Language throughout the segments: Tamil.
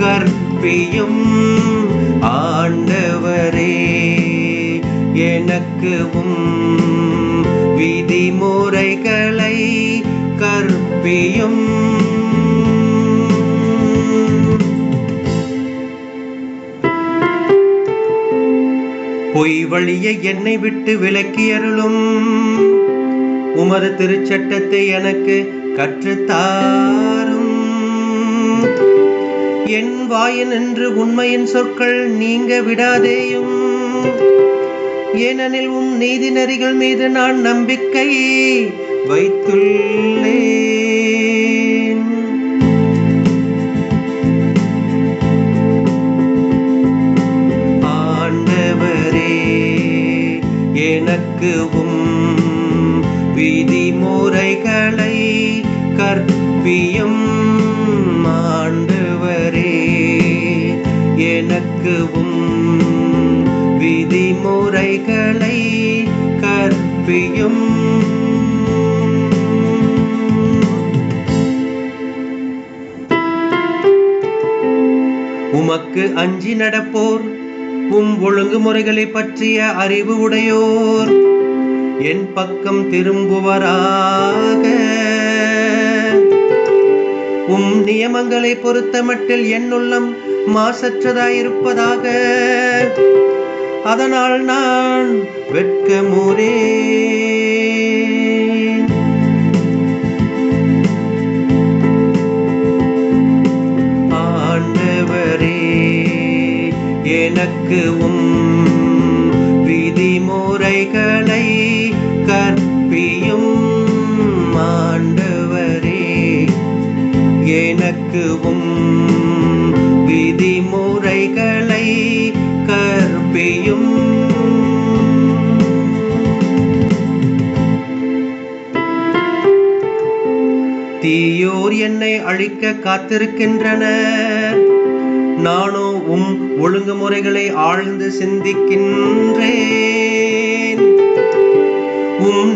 கற்பியும் ஆண்டவரே, எனக்கு விதிமுறைகளை கற்பியும். பொய் வழியை என்னை விட்டு விலக்கியருளும். உமது திருச்சட்டத்தை எனக்கு கற்றுத்தாரும். என் வாயினின்று உண்மையின் சொற்கள் நீங்க விடாதேயும். ஏனெனில் நீதி நெறிகள் மீது நான் நம்பிக்கை வைத்துள்ளேன். ஆண்டவரே, எனக்கு விதிமுறைகளை கற்பியும். ஆண்டவரே, எனக்கு விதிமுறைகளை கற்பியும். உமக்கு அஞ்சி நடப்போர், ஒழுங்குமுறைகளை பற்றிய அறிவு உடையோர் என் பக்கம் திரும்புவராக. நியமங்களை பொறுத்தமட்டில் என் உள்ளம் மாசற்றதாயிருப்பதாக. அதனால் நான் வெட்கமுறேன். ஆண்டவரே, எனக்கு விதிமுறைகளை கற்பியும். ஆண்டவரே, எனக்கு விதிமுறைகளை கற்பியும். தீயோர் என்னை அழிக்க காத்திருக்கின்றனர். நானோ ஒழுங்குமுறைகளை ஆழ்ந்து சிந்திக்கின்றேன்.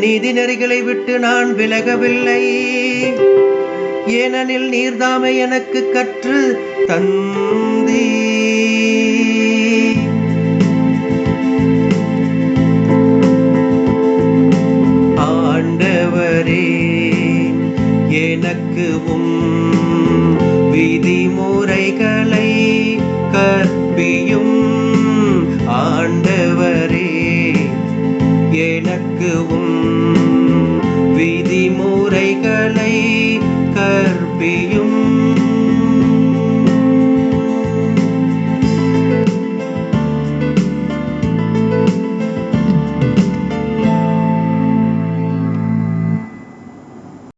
நீதி நெறிகளை விட்டு நான் விலகவில்லை. ஏனெனில் நீர்தாமே எனக்கு கற்று தந்தீர். ஆண்டவரே, எனக்கு விதிமுறை